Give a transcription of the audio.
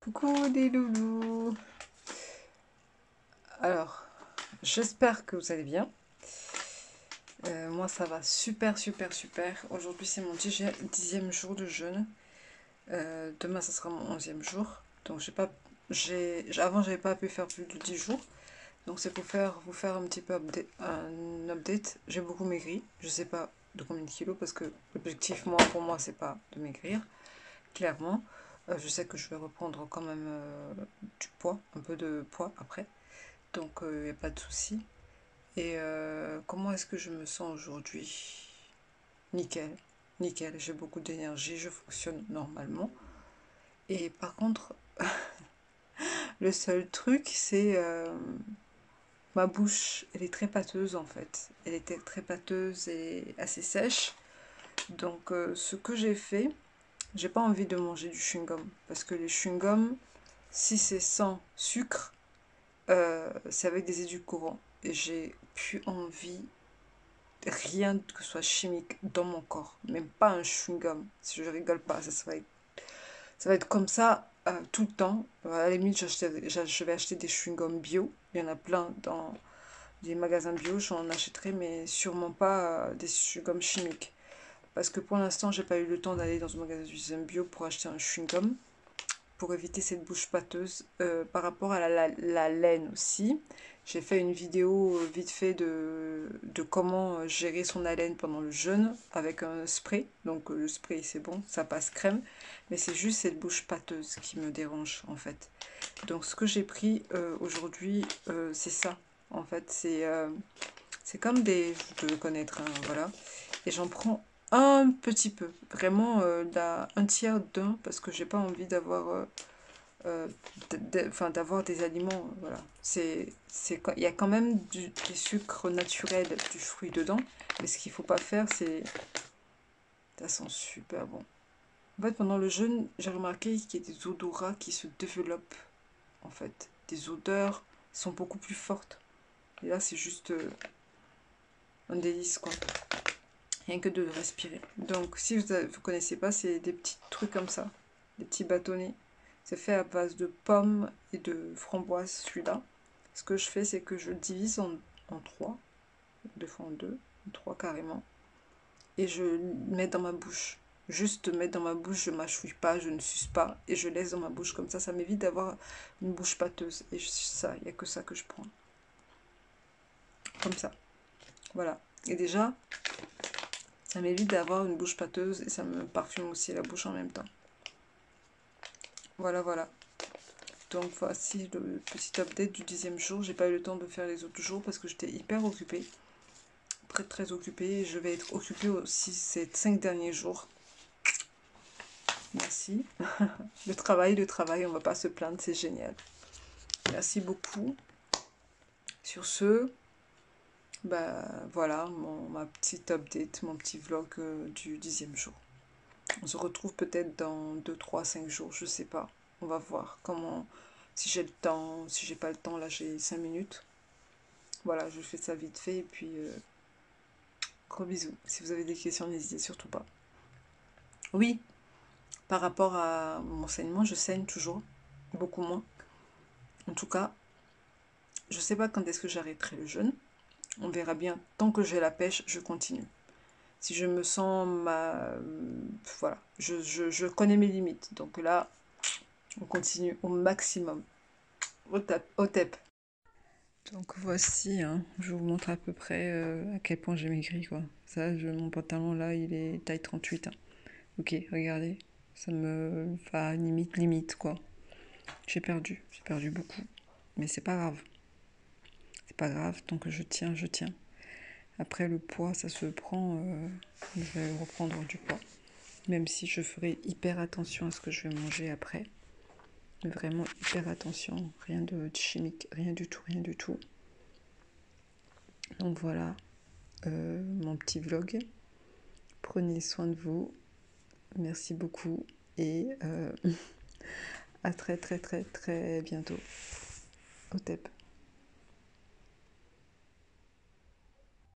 Coucou des loulous. Alors, j'espère que vous allez bien. Moi ça va super super super. Aujourd'hui c'est mon 10e jour de jeûne. Demain ça sera mon 11e jour. Donc avant j'avais pas pu faire plus de 10 jours. Donc c'est pour vous faire un petit peu un update. J'ai beaucoup maigri. Je sais pas de combien de kilos parce que l'objectif pour moi c'est pas de maigrir. Clairement. Je sais que je vais reprendre quand même du poids, un peu de poids après. Donc il n'y a pas de souci. Et comment est-ce que je me sens aujourd'hui? Nickel, nickel, j'ai beaucoup d'énergie, je fonctionne normalement. Et par contre, le seul truc, c'est ma bouche, elle est très pâteuse en fait. Elle était très pâteuse et assez sèche. Donc ce que j'ai fait, j'ai pas envie de manger du chewing-gum. Parce que les chewing-gums, si c'est sans sucre, c'est avec des édulcorants. Et j'ai plus envie rien que ce soit chimique dans mon corps, même pas un chewing-gum. Si je rigole pas, ça va être comme ça tout le temps. À la limite, je vais acheter des chewing-gums bio. Il y en a plein dans des magasins bio, j'en achèterai, mais sûrement pas des chewing-gums chimiques. Parce que pour l'instant, j'ai pas eu le temps d'aller dans un magasin bio pour acheter un chewing-gum, pour éviter cette bouche pâteuse. Par rapport à la laine aussi, j'ai fait une vidéo vite fait de comment gérer son haleine pendant le jeûne avec un spray. Donc le spray c'est bon, ça passe crème, mais c'est juste cette bouche pâteuse qui me dérange en fait. Donc ce que j'ai pris aujourd'hui, c'est ça. En fait, c'est comme des... Vous devez connaître, hein, voilà. Et j'en prends un petit peu, vraiment un tiers d'un, parce que j'ai pas envie d'avoir euh, d'avoir des aliments, voilà. Il y a quand même des sucres naturels du fruit dedans, mais ce qu'il faut pas faire, c'est... Ça sent super bon. En fait, pendant le jeûne, j'ai remarqué qu'il y a des odorats qui se développent, en fait. Des odeurs sont beaucoup plus fortes. Et là, c'est juste un délice, quoi. Rien que de respirer. Donc, si vous ne connaissez pas, c'est des petits trucs comme ça. Des petits bâtonnets. C'est fait à base de pommes et de framboises, celui-là. Ce que je fais, c'est que je le divise en trois. Deux fois en deux. En trois carrément. Et je le mets dans ma bouche. Juste mettre dans ma bouche, je mâchouille pas, je ne suce pas. Et je laisse dans ma bouche comme ça m'évite d'avoir une bouche pâteuse. Et ça, il n'y a que ça que je prends. Comme ça. Voilà. Et déjà, ça m'évite d'avoir une bouche pâteuse et ça me parfume aussi la bouche en même temps. Voilà, voilà. Donc voici le petit update du 10e jour. J'ai pas eu le temps de faire les autres jours parce que j'étais hyper occupée. Très très occupée. Je vais être occupée aussi ces 5 derniers jours. Merci. Le travail, on va pas se plaindre, c'est génial. Merci beaucoup. Sur ce, bah voilà ma petite update, mon petit vlog du 10e jour. On se retrouve peut-être dans 2, 3, 5 jours, je sais pas. On va voir comment, si j'ai le temps, si j'ai pas le temps, là j'ai 5 minutes. Voilà, je fais ça vite fait et puis gros bisous. Si vous avez des questions, n'hésitez surtout pas. Oui, par rapport à mon saignement, je saigne toujours, beaucoup moins. En tout cas, je sais pas quand est-ce que j'arrêterai le jeûne. On verra bien. Tant que j'ai la pêche, je continue. Si je me sens voilà, je connais mes limites. Donc là, on continue au maximum. Au tep. Donc voici, hein, je vous montre à peu près à quel point j'ai maigri, quoi. Ça, mon pantalon là, il est taille 38. Hein. Ok, regardez, ça me va limite, quoi. J'ai perdu beaucoup. Mais c'est pas grave. C'est pas grave, tant que je tiens, je tiens. Après, le poids, ça se prend, je vais reprendre du poids. Même si je ferai hyper attention à ce que je vais manger après. Mais vraiment hyper attention, rien de chimique, rien du tout, rien du tout. Donc voilà, mon petit vlog. Prenez soin de vous. Merci beaucoup et à très très très très bientôt. Au TEP.